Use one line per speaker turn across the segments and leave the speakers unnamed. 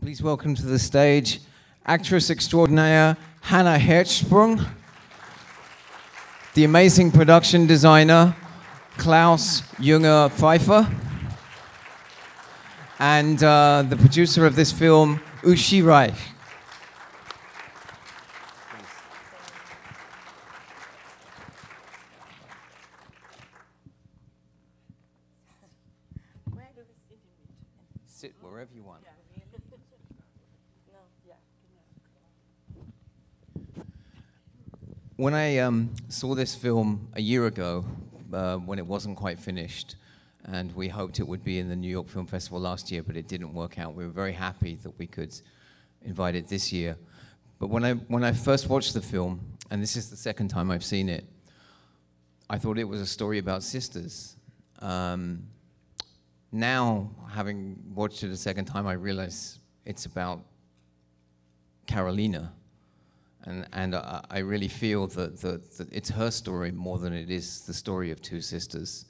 Please welcome to the stage actress extraordinaire Hannah Herzsprung, the amazing production designer Claus-Jürgen Pfeiffer, and the producer of this film, Uschi Reich. Sit wherever you want. When I saw this film a year ago, when it wasn't quite finished, and we hoped it would be in the New York Film Festival last year, but it didn't work out. We were very happy that we could invite it this year. But when I first watched the film, and this is the second time I've seen it, I thought it was a story about sisters. Now, having watched it a second time, I realize it's about Carolina. And I really feel that it's her story more than it is the story of two sisters.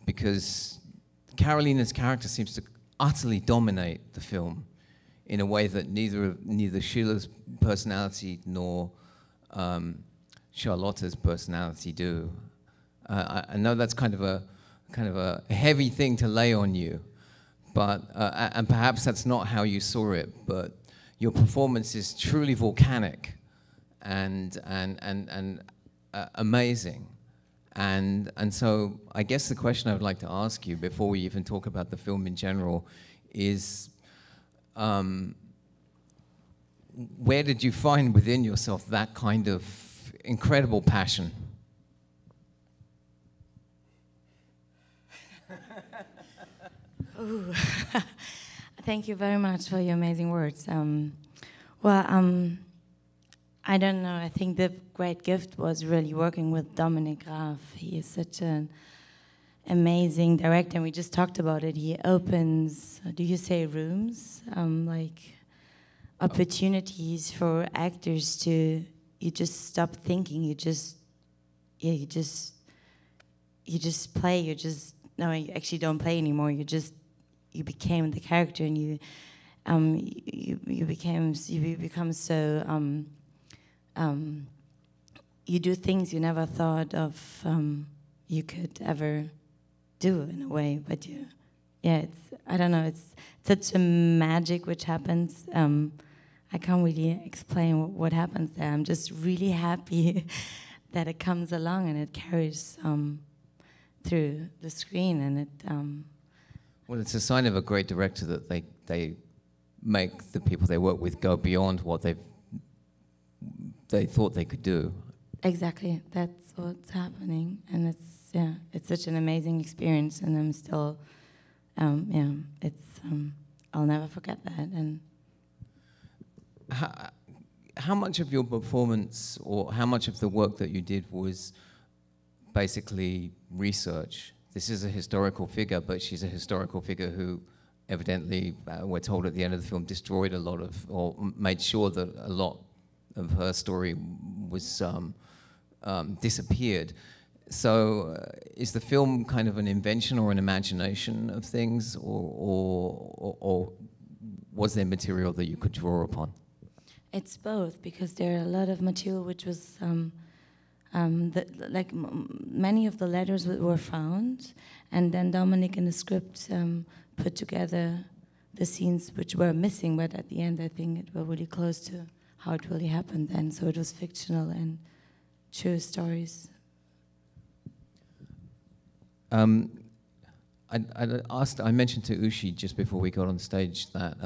Because Carolina's character seems to utterly dominate the film in a way that neither Sheila's personality nor Charlotte's personality do. I know that's kind of a heavy thing to lay on you, but and perhaps that's not how you saw it, but your performance is truly volcanic and amazing. And so I guess the question I would like to ask you before we even talk about the film in general is, where did you find within yourself that kind of incredible passion?
Ooh. Thank you very much for your amazing words. I don't know, I think the great gift was really working with Dominik Graf. He is such an amazing director, and we just talked about it. He opens, do you say rooms? Like opportunities for actors to, you just stop thinking, you just play, no, you actually don't play anymore, you became the character, and you become so, you do things you never thought of you could ever do in a way, but I don't know, it's such a magic which happens. I can't really explain what happens there. I'm just really happy that it comes along and it carries through the screen, and it.
Well, it's a sign of a great director that they make the people they work with go beyond what they thought they could do. Exactly,
that's what's happening, and it's such an amazing experience, and I'm still, I'll never forget that. And
how much of your performance, or how much of the work that you did, was basically research? This is a historical figure, but she's a historical figure who evidently, we're told at the end of the film, destroyed a lot of, or made sure that a lot of her story was disappeared. So is the film kind of an invention or an imagination of things, or was there material that you could draw upon?
It's both, because there are a lot of material which was, many of the letters were found, and then Dominik in the script put together the scenes which were missing, but at the end I think it was really close to how it really happened then, so it was fictional and true stories.
I mentioned to Uschi just before we got on stage that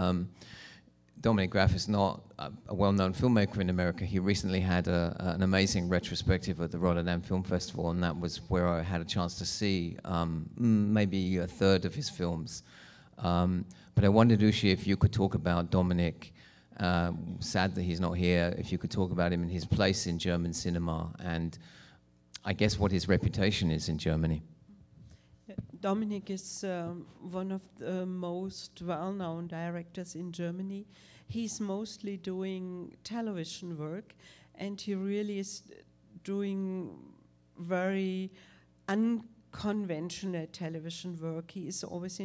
Dominik Graf is not a well-known filmmaker in America. He recently had an amazing retrospective at the Rotterdam Film Festival, and that was where I had a chance to see maybe a third of his films. But I wondered, Uschi, if you could talk about Dominik. Sad that he's not here. If you could talk about him and his place in German cinema, and I guess what his reputation is in Germany.
Dominik is one of the most well-known directors in Germany. He's mostly doing television work, and he really is doing very conventional television work. He is always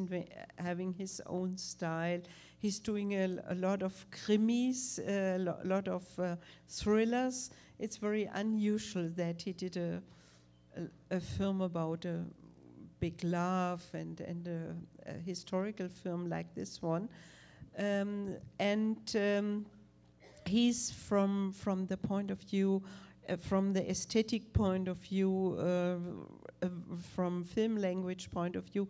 having his own style. He's doing a lot of krimis, a lot of thrillers. It's very unusual that he did a film about a big love and a historical film like this one. He's from the point of view, from the aesthetic point of view, from film language point of view,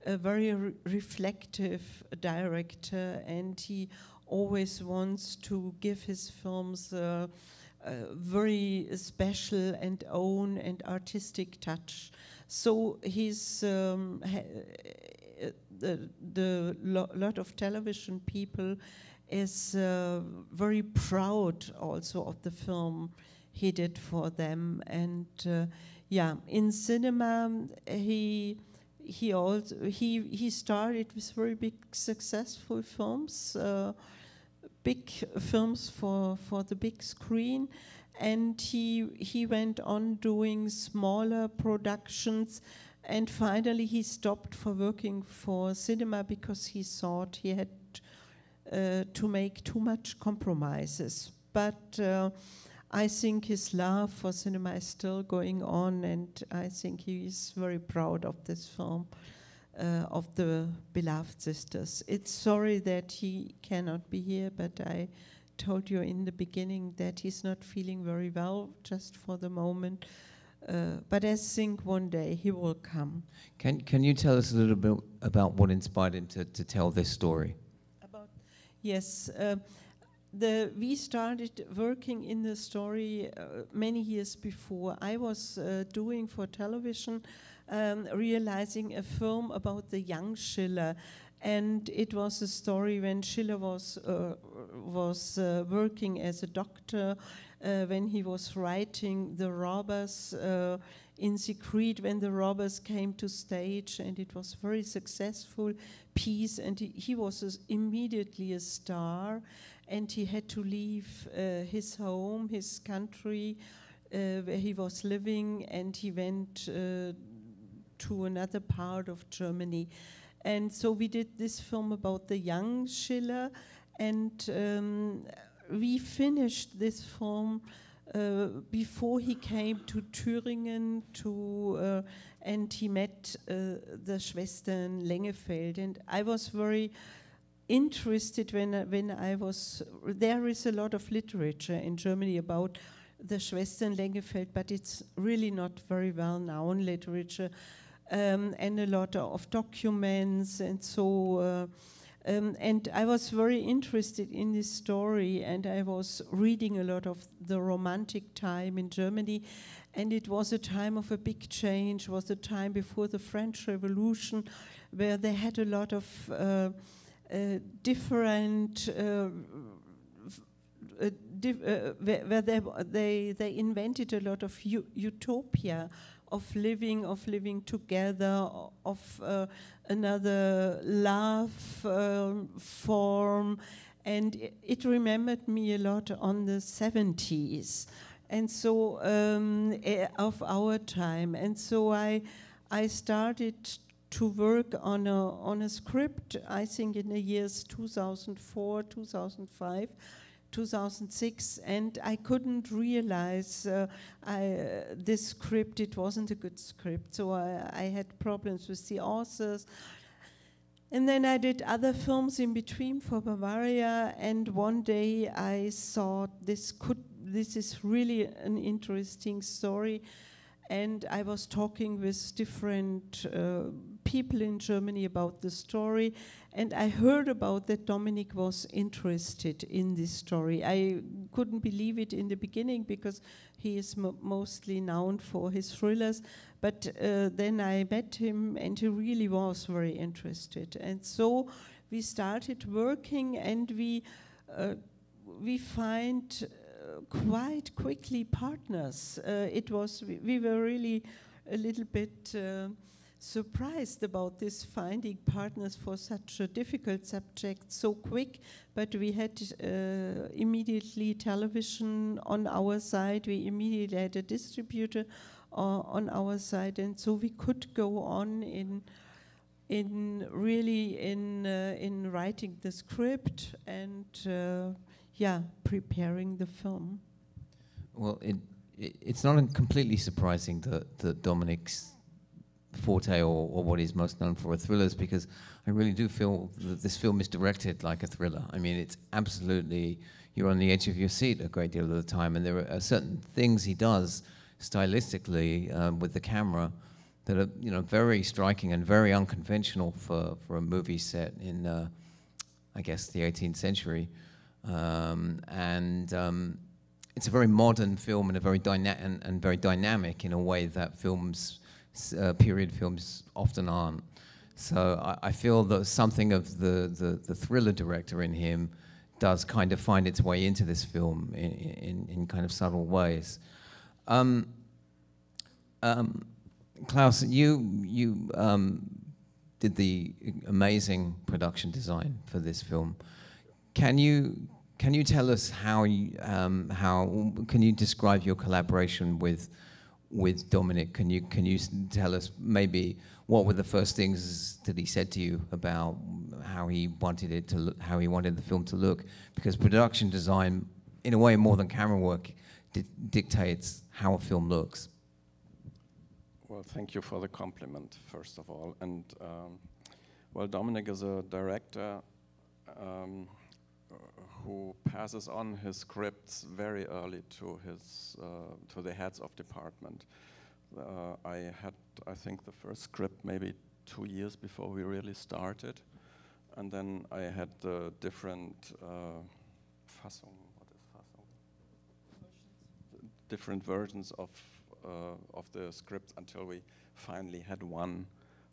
a very reflective director, and he always wants to give his films a very special and own and artistic touch. So he's the lot of television people is very proud also of the film he did for them. And yeah, in cinema he started with very big successful films, big films for the big screen, and he went on doing smaller productions, and finally he stopped for working for cinema because he thought he had to make too much compromises. But I think his love for cinema is still going on, and I think he is very proud of this film, of the Beloved Sisters. It's sorry that he cannot be here, but I told you in the beginning that he's not feeling very well just for the moment. But I think one day he will come.
Can you tell us a little bit about what inspired him to tell this story?
Yes. We started working in the story many years before. I was doing for television, realizing a film about the young Schiller, and it was a story when Schiller was working as a doctor, when he was writing The Robbers in secret, when The Robbers came to stage, and it was very successful piece, and he was immediately a star. And he had to leave his home, his country, where he was living, and he went to another part of Germany. And so we did this film about the young Schiller, and we finished this film before he came to Thüringen and he met the Schwestern Lengefeld. And I was very interested when I was there. Is a lot of literature in Germany about the Schwestern Lengefeld, but it's really not very well known literature, and a lot of documents, and so and I was very interested in this story, and I was reading a lot of the Romantic time in Germany, and it was a time of a big change. Was a time before the French Revolution, where they had a lot of different, where they invented a lot of utopia of living together, of another love form, and it remembered me a lot on the 70s, and so of our time, and so I started to work on a script, I think in the years 2004, 2005, 2006, and I couldn't realize this script, it wasn't a good script, so I had problems with the authors. And then I did other films in between for Bavaria, and one day I thought this is really an interesting story. And I was talking with different people in Germany about the story, and I heard about that Dominic was interested in this story. I couldn't believe it in the beginning because he is mostly known for his thrillers, but then I met him and he really was very interested. And so we started working, and we find quite quickly partners. We were really a little bit surprised about this, finding partners for such a difficult subject so quick, but we had immediately television on our side, we immediately had a distributor on our side, and so we could go on in writing the script and preparing the film.
Well, it's not completely surprising that Dominic's forte or what he's most known for are thrillers, because I really do feel that this film is directed like a thriller. I mean, it's absolutely, you're on the edge of your seat a great deal of the time, and there are certain things he does stylistically with the camera that are, you know, very striking and very unconventional for a movie set in, I guess, the 18th century. It's a very modern film and a very very dynamic in a way that films, period films, often aren't. So I feel that something of the thriller director in him does kind of find its way into this film in kind of subtle ways. Klaus, you did the amazing production design for this film. Can you tell us how can you describe your collaboration with Dominic? Can you tell us maybe what were the first things that he said to you about how he wanted it to look, how he wanted the film to look? Because production design, in a way, more than camera work, dictates how a film looks.
Well, thank you for the compliment, first of all. And well, Dominic is a director who passes on his scripts very early to the heads of department. I think, the first script maybe 2 years before we really started, and then I had the different Fassung. What is Fassung? Different versions of the script until we finally had one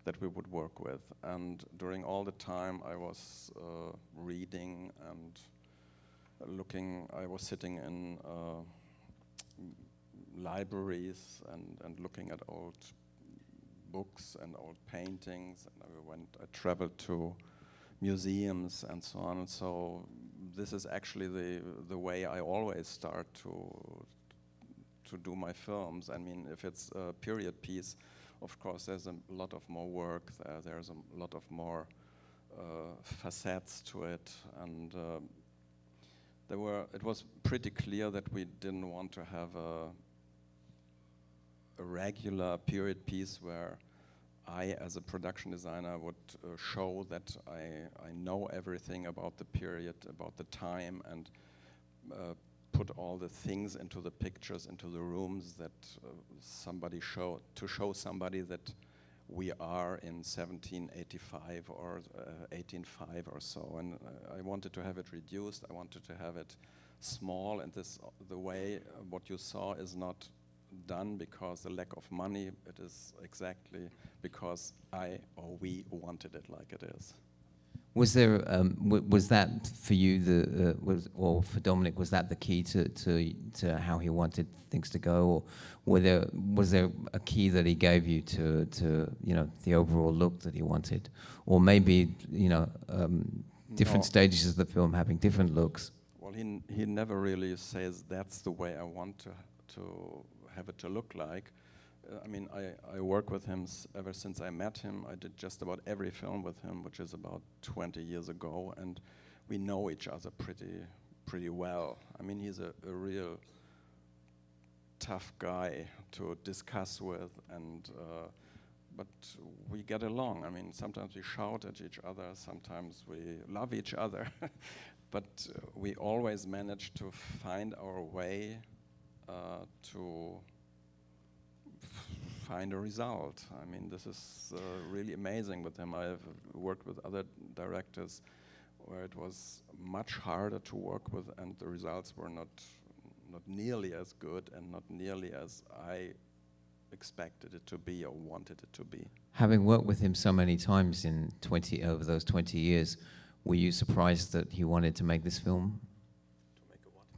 that we would work with. And during all the time I was reading and looking, I was sitting in libraries and looking at old books and old paintings, and I traveled to museums and so on. And so this is actually the way I always start to do my films. I mean, if it's a period piece, of course there's a lot of more work there. There's a lot of more facets to it, and it was pretty clear that we didn't want to have a regular period piece where I, as a production designer, would show that I know everything about the period, about the time, and put all the things into the pictures, into the rooms that to show somebody that we are in 1785 or 1805 or so. And I wanted to have it reduced. I wanted to have it small, and the way what you saw is not done because the lack of money. It is exactly because we wanted it like it is.
Was there was that for you or for Dominic, was that the key to how he wanted things to go, or was there a key that he gave you to you know, the overall look that he wanted, or maybe, you know, different stages of the film having different looks?
Well, he never really says that's the way I want to have it to look like. I mean, I work with him ever since I met him. I did just about every film with him, which is about 20 years ago, and we know each other pretty well. I mean, he's a real tough guy to discuss with, and but we get along. I mean, sometimes we shout at each other, sometimes we love each other, but we always manage to find our way to find a result. I mean, this is really amazing with him. I've worked with other directors where it was much harder to work with, and the results were not nearly as good and not nearly as I expected it to be or wanted it to be.
Having worked with him so many times over those 20 years, were you surprised that he wanted to make this film?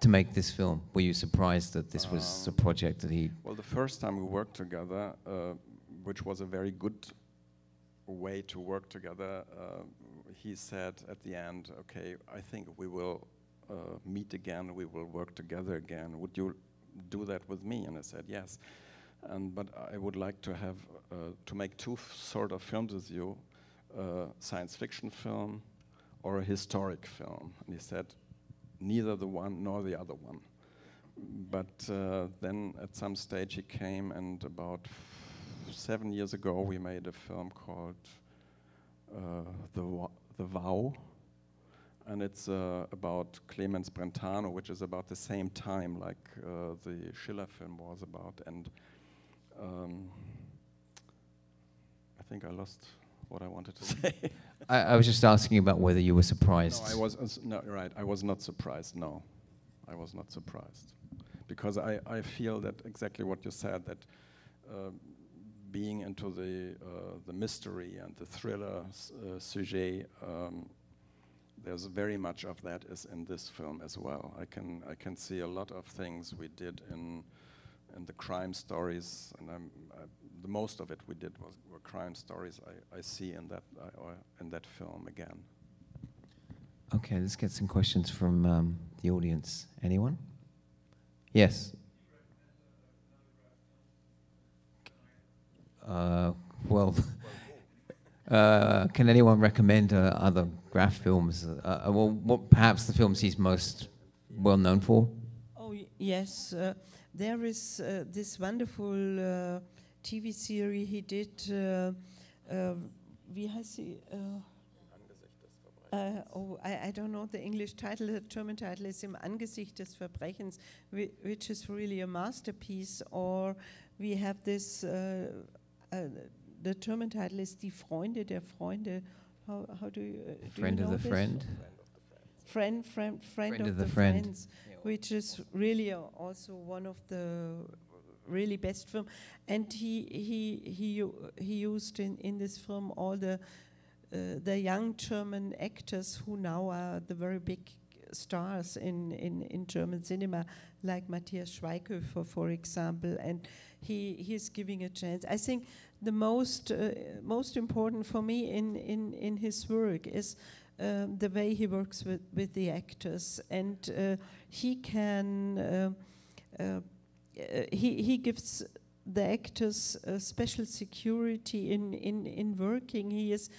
To make this film, were you surprised that this was a project that he...
Well, the first time we worked together, which was a very good way to work together, he said at the end, okay, I think we will meet again, we will work together again. Would you do that with me? And I said, yes. But I would like to have to make two sort of films with you, science fiction film or a historic film. And he said, neither the one nor the other one. But then at some stage he came, and about 7 years ago we made a film called The Vow. And it's about Clemens Brentano, which is about the same time like the Schiller film was about. And I think I lost what I wanted to say.
I was just asking about whether you were surprised.
No, I was no, right. I was not surprised. No, I was not surprised, because I feel that exactly what you said, that being into the mystery and the thriller sujet. There's very much of that is in this film as well. I can see a lot of things we did in the crime stories, and the most of it we did were crime stories. I see in that film again.
Okay, let's get some questions from the audience. Anyone? Yes. Well. Can anyone recommend other Graf films? Well, what perhaps the films he's most well known for?
Oh yes, there is this wonderful TV series he did. Wie heißt sie? I don't know the English title. The German title is Im Angesicht des Verbrechens, which is really a masterpiece. Or we have this. The German title is Die Freunde der Freunde. How do you
Friend of the Friend?
Friend of the Friends, which is really also one of the really best film. And he used in this film all the young German actors who now are the very big stars in German cinema, like Matthias Schweighöfer, for example, and he's giving a chance. I think the most important for me in his work is the way he works with the actors, and he can he gives the actors special security in working. He is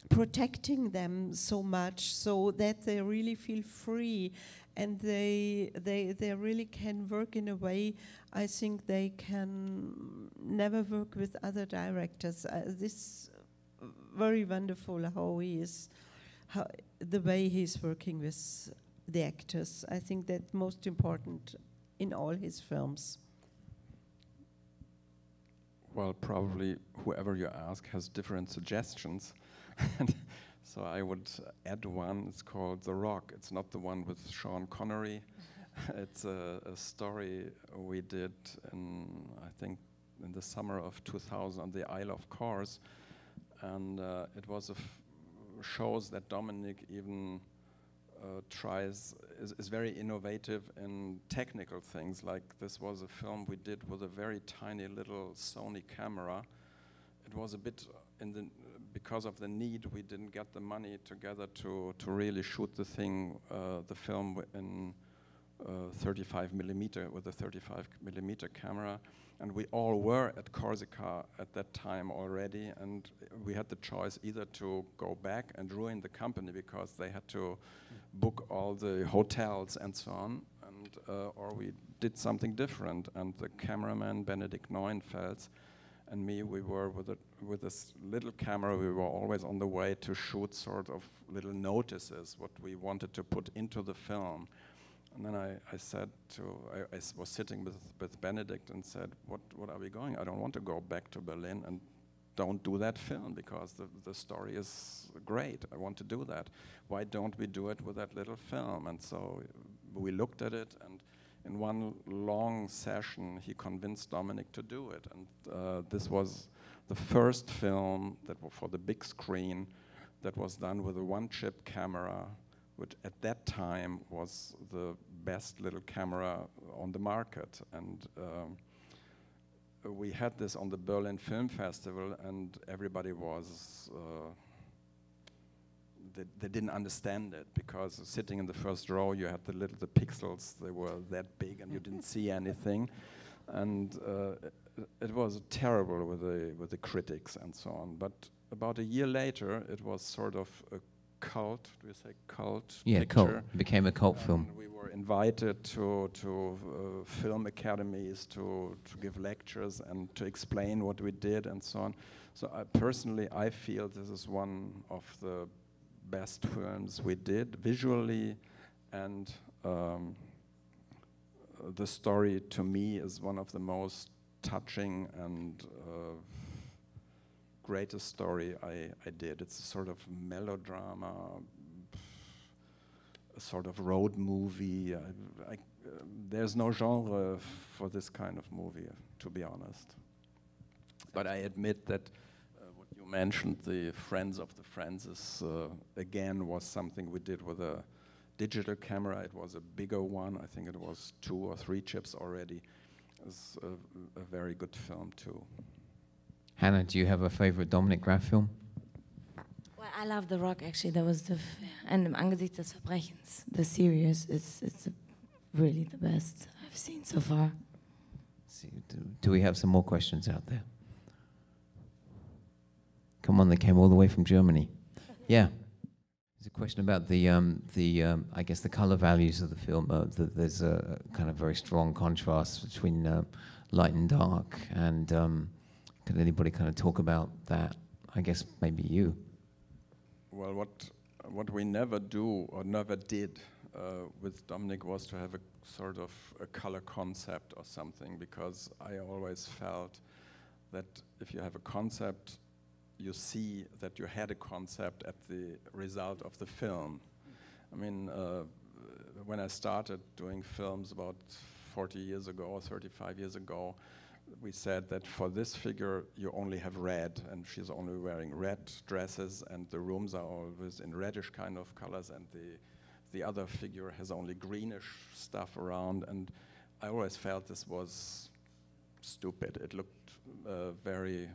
protecting them so much so that they really feel free, and they really can work in a way I think they can never work with other directors. This very wonderful the way he's working with the actors. I think that's most important in all his films.
Well, probably whoever you ask has different suggestions. So I would add one. It's called The Rock. It's not the one with Sean Connery. It's a story we did I think in the summer of 2000 on the Isle of Kors, and it was shows that Dominic even is very innovative in technical things. Like this was a film we did with a very tiny little Sony camera. It was a bit because of the need, we didn't get the money together to really shoot the film in 35 millimeter with a 35 millimeter camera, and we all were at Corsica at that time already, and we had the choice either to go back and ruin the company because they had to book all the hotels and so on, and or we did something different. And the cameraman Benedikt Neuenfels and me, we were with this little camera. We were always on the way to shoot sort of little notices what we wanted to put into the film. And then I said I was sitting with Benedikt and said, what are we going? I don't want to go back to Berlin and don't do that film because the story is great. I want to do that. Why don't we do it with that little film? And so we looked at it, and in one long session, he convinced Dominic to do it. And this was the first film that for the big screen that was done with a one-chip camera, which at that time was the best little camera on the market. And we had this on the Berlin Film Festival, and everybody was, they didn't understand it, because sitting in the first row, you had the pixels, they were that big and you didn't see anything. and it was terrible with the critics and so on. But about a year later, it was sort of a cult. Do you say cult?
Yeah,
picture.
cult. It became a cult film.
We were invited to film academies to give lectures and to explain what we did and so on. So personally, I feel this is one of the best films we did visually, and the story to me is one of the most touching and greatest story I did. It's a sort of melodrama, a sort of road movie. There's no genre for this kind of movie, to be honest. But I admit that what you mentioned, the Friends of the Friends, is, again, was something we did with a digital camera. It was a bigger one. I think it was 2 or 3 chips already. It's a very good film too.
Hannah, do you have a favorite Dominic Graff film?
Well, I love The Rock, actually. That was and im Angesicht des Verbrechens, the series, it's really the best I've seen so far.
Do we have some more questions out there? Come on, they came all the way from Germany. Yeah. There's a question about I guess the color values of the film. There's a kind of very strong contrast between light and dark, and can anybody kind of talk about that? I guess maybe you.
Well, what we never do or never did with Dominic was to have a sort of a color concept or something, because I always felt that if you have a concept, you see that you had a concept at the result of the film. I mean, when I started doing films about 40 years ago or 35 years ago, we said that for this figure you only have red, and she's only wearing red dresses, and the rooms are always in reddish kind of colors, and the other figure has only greenish stuff around, and I always felt this was stupid. It looked very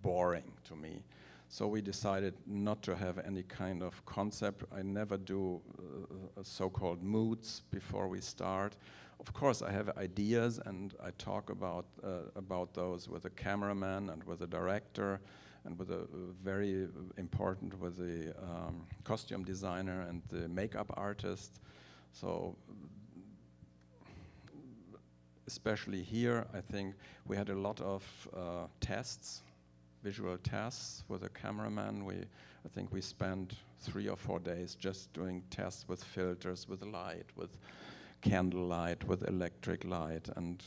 boring to me. So we decided not to have any kind of concept. I never do so-called moods before we start. Of course, I have ideas, and I talk about those with a cameraman and with a director, and with a very important with the costume designer and the makeup artist. So especially here, I think we had a lot of tests, visual tests with a cameraman. I think we spent 3 or 4 days just doing tests with filters, with light, with candlelight, with electric light, and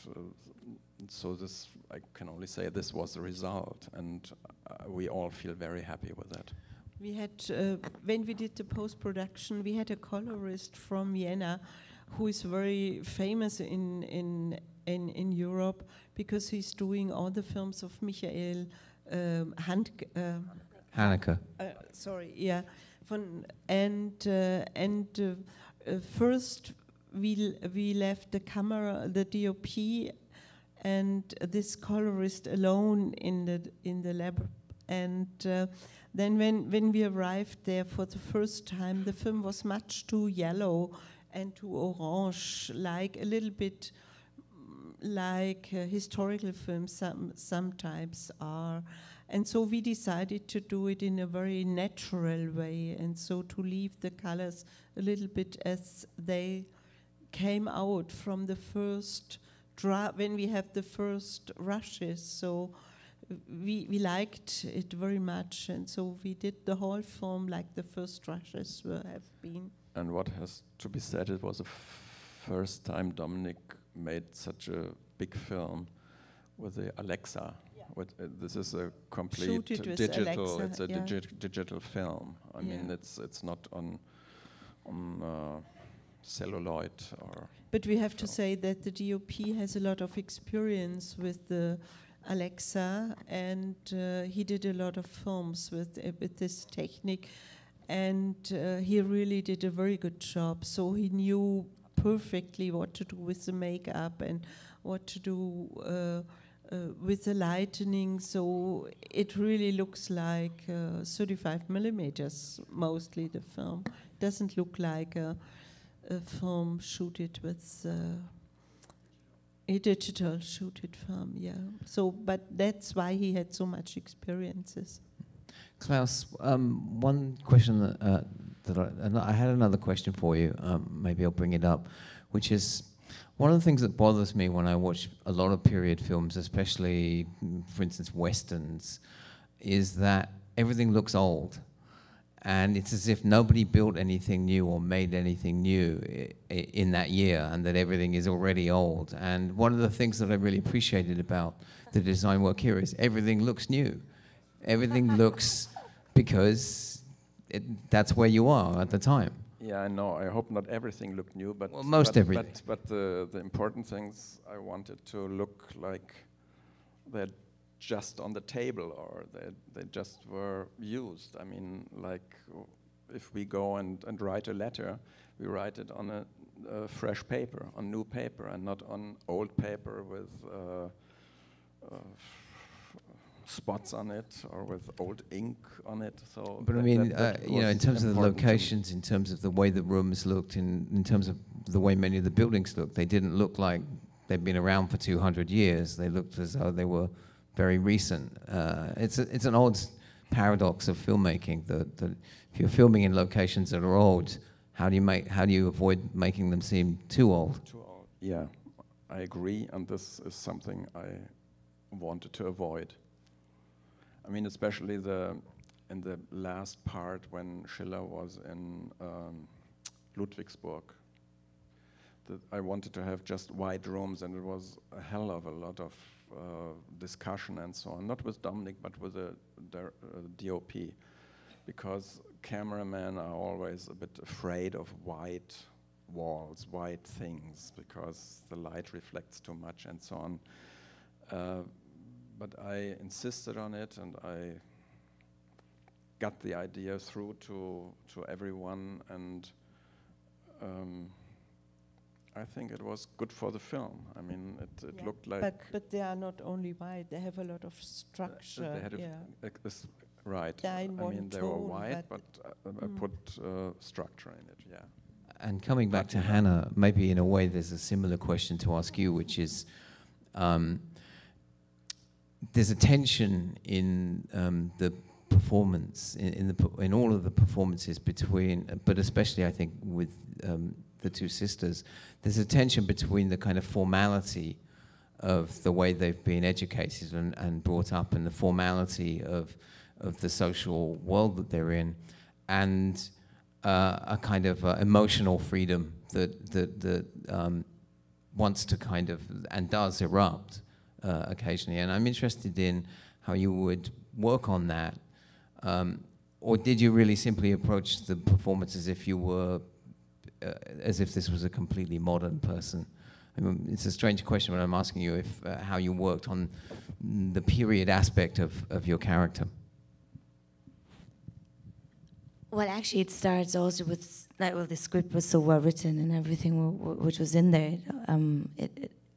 so this, I can only say this was the result, and we all feel very happy with that.
We had, when we did the post-production, we had a colorist from Vienna who is very famous in Europe, because he's doing all the films of Michael
Haneke.
Sorry, yeah. First we left the camera, the DOP, and this colorist alone in the lab, and then when we arrived there for the first time, the film was much too yellow and too orange, like a little bit like historical films sometimes are. And so we decided to do it in a very natural way, and so to leave the colors a little bit as they came out from the first when we have the first rushes. So we liked it very much, and so we did the whole film like the first rushes have been.
And what has to be said, it was the first time Dominic made such a big film with the Alexa.
Yeah.
This is a complete digital.
Alexa,
it's a digital film. I mean, it's not on celluloid or.
But we have to say that the DOP has a lot of experience with the Alexa, and he did a lot of films with this technique, and he really did a very good job. So he knew perfectly what to do with the makeup and what to do with the lighting. So it really looks like 35 millimeters, mostly the film. Doesn't look like a film shooted with A digital shooted film, yeah. So, but that's why he had so much experiences.
Klaus, one question I had another question for you. Maybe I'll bring it up, which is one of the things that bothers me when I watch a lot of period films, especially, for instance, westerns, is that everything looks old. And it's as if nobody built anything new or made anything new in that year, and that everything is already old. And one of the things that I really appreciated about the design work here is everything looks new. Everything looks, because that's where you are at the time.
Yeah, I know. I hope not everything looked new, but
well, most everything.
But the important things I wanted to look like they're just on the table, or they just were used. I mean, like if we go and write a letter, we write it on a fresh paper, on new paper, and not on old paper with spots on it or with old ink on it. So,
but I mean, you know, in terms of the locations, in terms of the way the rooms looked, in terms of the way many of the buildings looked, they didn't look like they'd been around for 200 years. They looked as though they were very recent. It's an odd paradox of filmmaking that if you're filming in locations that are old, how do you avoid making them seem too old?
Too old. Yeah, I agree, and this is something I wanted to avoid. I mean, especially in the last part when Sheila was in Ludwigsburg. I wanted to have just white rooms, and it was a hell of a lot of discussion and so on, not with Dominic, but with the DOP, because cameramen are always a bit afraid of white walls, white things, because the light reflects too much and so on. But I insisted on it, and I got the idea through to everyone, and I think it was good for the film. I mean, it looked like...
But they are not only white, they have a lot of structure.
They had right.
I
mean, they were white, but I put structure in it, yeah.
And coming back to Hannah, maybe in a way there's a similar question to ask you, which is, there's a tension in the performance, in all of the performances between, but especially I think with the two sisters, there's a tension between the kind of formality of the way they've been educated and brought up, and the formality of the social world that they're in, and a kind of emotional freedom that wants to kind of, and does erupt occasionally. And I'm interested in how you would work on that, or did you really simply approach the performance as if you were as if this was a completely modern person? I mean, it's a strange question, but I'm asking you if how you worked on the period aspect of your character.
Well, actually, it starts also with, like, well, the script was so well written and everything which was in there.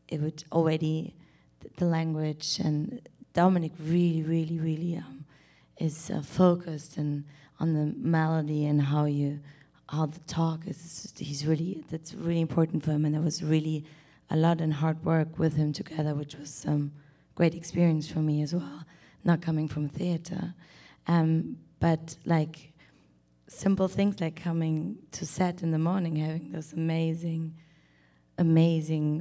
It would already, the language, and Dominic really is focused and on the melody and how the talk is. That's really important for him, and there was really a lot and hard work with him together, which was great experience for me as well, not coming from theater, but like simple things like coming to set in the morning, having those amazing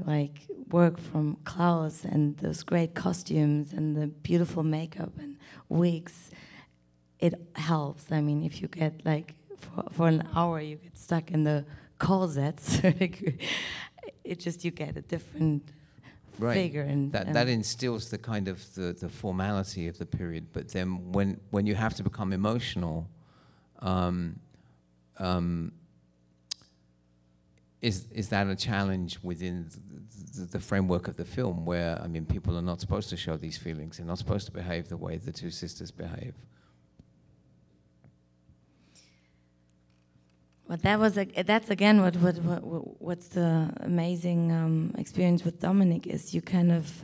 like work from Klaus, and those great costumes and the beautiful makeup and wigs. It helps. I mean, if you get like for an hour you get stuck in the corsets, it just, you get a different figure, and
that instills the kind of the formality of the period. But then when you have to become emotional, is that a challenge within the framework of the film, where, I mean, people are not supposed to show these feelings, they're not supposed to behave the way the two sisters behave?
Well, that's again what's the amazing experience with Dominic is you kind of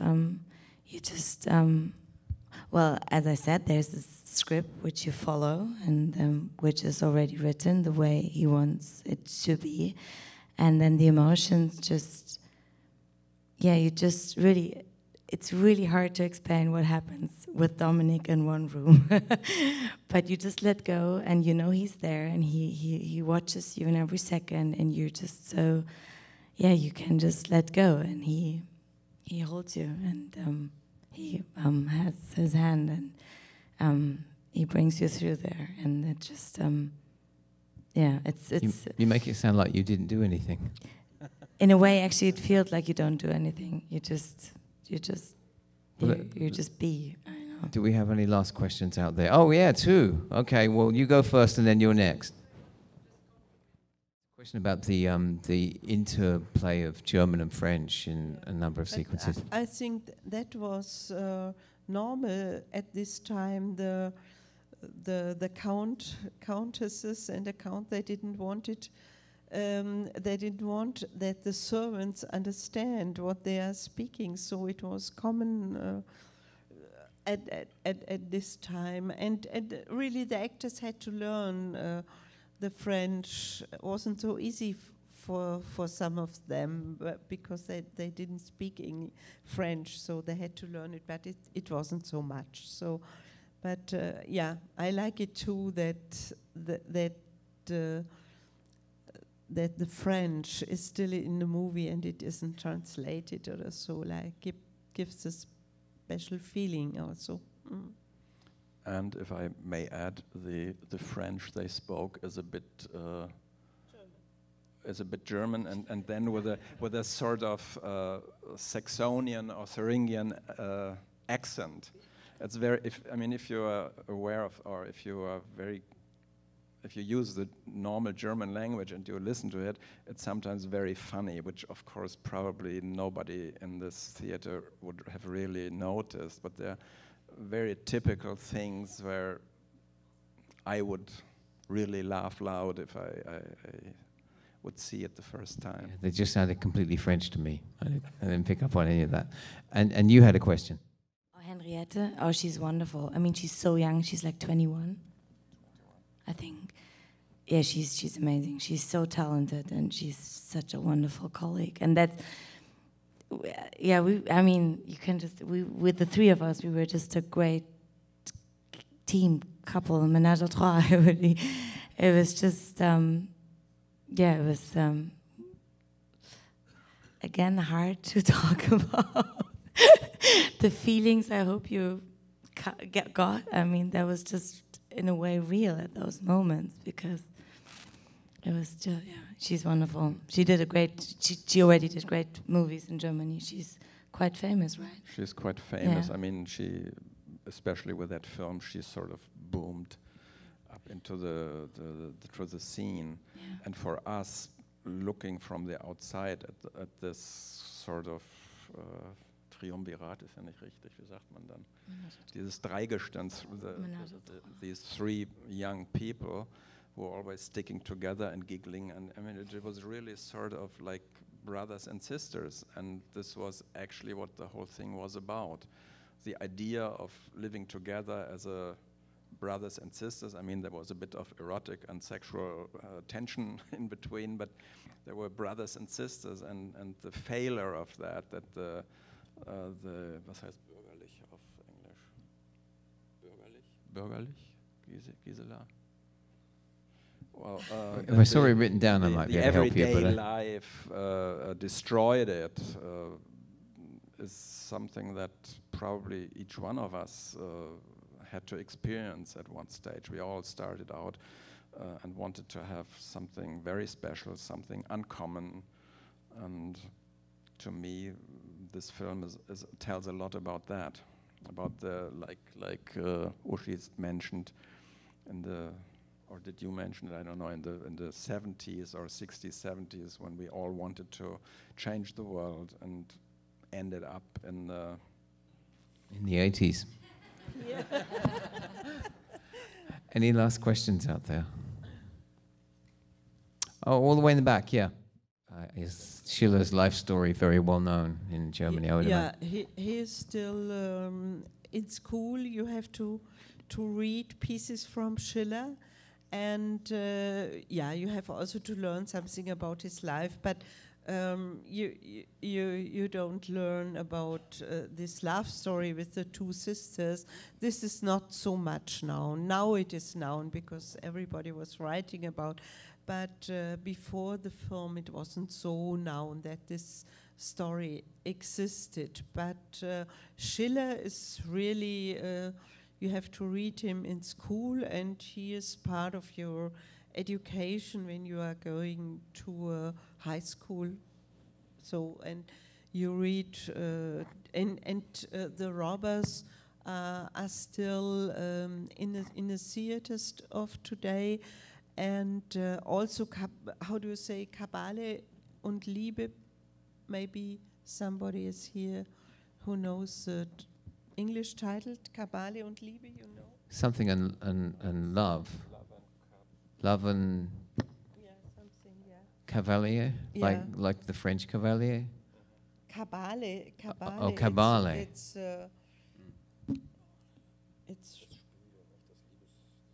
you just well, as I said, there's this script which you follow, and which is already written the way he wants it to be, and then the emotions just yeah, you just really, it's really hard to explain what happens with Dominic in one room. But you just let go, and you know he's there, and he watches you in every second, and you're just so, yeah, you can just let go, and he holds you, and he has his hand, and he brings you through there, and it just, yeah, it's.
You make it sound like you didn't do anything.
In a way, actually, it feels like you don't do anything. You just be. I know.
Do we have any last questions out there? Oh yeah, two. Okay, well you go first, and then you're next. Question about the interplay of German and French in a number of sequences.
I think that was normal at this time. The countesses and the count, they didn't want it. They didn't want that the servants understand what they are speaking, so it was common at this time. And really, the actors had to learn the French. It wasn't so easy for some of them, because they didn't speak French, so they had to learn it. But it wasn't so much. So, but yeah, I like it too that the French is still in the movie and it isn't translated or so. Like it gives a special feeling also. Mm.
And if I may add, the French they spoke is a bit German, and then with a sort of Saxonian or Thuringian accent. It's very. If you are aware of, or if you use the normal German language and you listen to it, it's sometimes very funny, which of course probably nobody in this theater would have really noticed, but they're very typical things where I would really laugh loud if I would see it the first time.
Yeah, they just sounded completely French to me. I didn't pick up on any of that. And you had a question.
Oh, Henriette, oh, she's wonderful. I mean, she's so young. She's like 21. I think, yeah, she's amazing. She's so talented, and she's such a wonderful colleague. And that's, yeah, you can just, with the three of us, we were just a great team, couple, ménage à trois. It was just, yeah, it was, again, hard to talk about. The feelings I hope you got. I mean, that was just, in a way, real at those moments, because it was just, yeah, she's wonderful. She did she already did great movies in Germany. She's quite famous, right?
She's quite famous.
Yeah.
I mean, she, especially with that film, she sort of boomed up into the scene.
Yeah.
And for us, looking from the outside at this sort of Triumvirat, ist ja nicht richtig, wie sagt man dann? Dieses Dreigestirn, these three young people who were always sticking together and giggling, and I mean, it was really sort of like brothers and sisters, and this was actually what the whole thing was about. The idea of living together as a brothers and sisters. I mean, there was a bit of erotic and sexual tension in between, but there were brothers and sisters, and the failure of that the was heißt bürgerlich auf Englisch? Bürgerlich? Gisela? Well,
if I saw it written down, I might be able to help you.
The everyday life destroyed it is something that probably each one of us had to experience at one stage. We all started out and wanted to have something very special, something uncommon, and to me, this film tells a lot about that, about the like Uschi mentioned in the, or did you mention it? I don't know. In the 70s or 60s, 70s, when we all wanted to change the world, and ended up in the
80s.
Yeah.
Any last questions out there? Oh, all the way in the back, yeah. Is Schiller's life story very well known in Germany? I would imagine.
He is still in school. You have to read pieces from Schiller, and yeah, you have also to learn something about his life. But you don't learn about this love story with the two sisters. This is not so much known. Now it is known because everybody was writing about. But before the film, it wasn't so known that this story existed. But Schiller is really, you have to read him in school, and he is part of your education when you are going to high school. So, and you read, and the robbers are still in the theaters of today, and also, how do you say, Kabale und Liebe? Maybe somebody is here who knows the English title, Kabale und Liebe, you know?
Something and love. Love and
Yeah, something, yeah.
Cavalier,
Yeah.
like the French Cavalier.
Kabale.
Oh, Kabale.
It's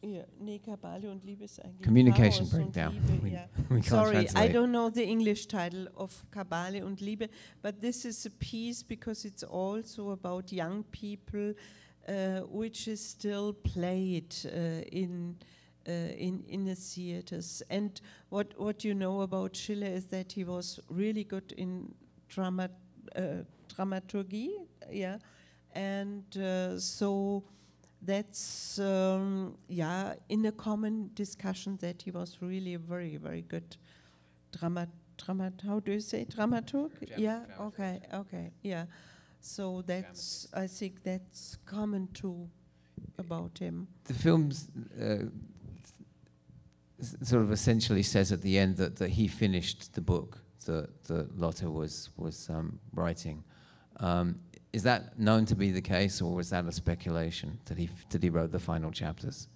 yeah, nee, Kabale und Liebe ist eigentlich
Communication
Chaos und
breakdown.
Liebe, yeah.
We can't
Sorry, I
translate.
don't know the English title of Kabale und Liebe, but this is a piece because it's also about young people, which is still played in the theaters. And what you know about Schiller is that he was really good in dramaturgy, yeah, and so that's in a common discussion that he was really a very, very good how do you say dramaturg? Yeah, okay, yeah. So that's, I think that's common too about him.
The film's sort of essentially says at the end that he finished the book that Lotte was writing. Is that known to be the case, or was that a speculation that he wrote the final chapters?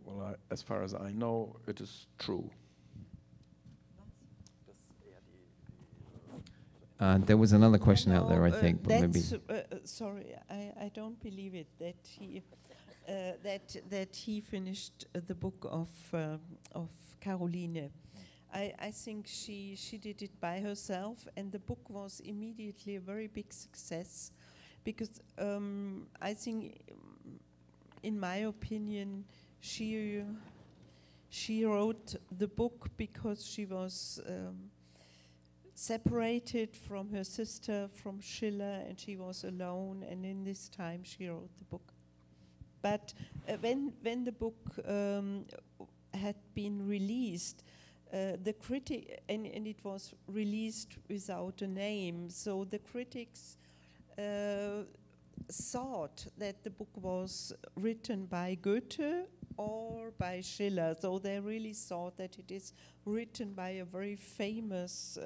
Well, as far as I know, it is true.
There was another question out there, I think, but maybe.
Sorry, I don't believe it that he finished the book of Caroline. I think she did it by herself, and the book was immediately a very big success, because I think, in my opinion, she wrote the book because she was separated from her sister, from Schiller, and she was alone, and in this time she wrote the book. But when the book had been released, the critic, and it was released without a name, so the critics thought that the book was written by Goethe or by Schiller, so they really thought that it is written by a very famous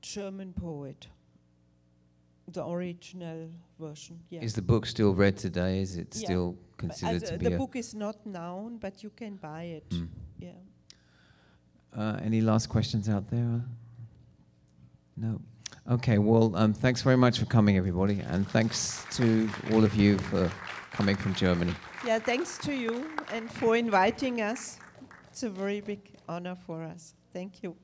German poet, the original version. Yeah.
Is the book still read today? Is it still considered to be
the book is not known, but you can buy it. Yeah.
Any last questions out there? No. Okay, well, thanks very much for coming, everybody, and thanks to all of you for coming from Germany.
Yeah, thanks to you and for inviting us. It's a very big honor for us. Thank you.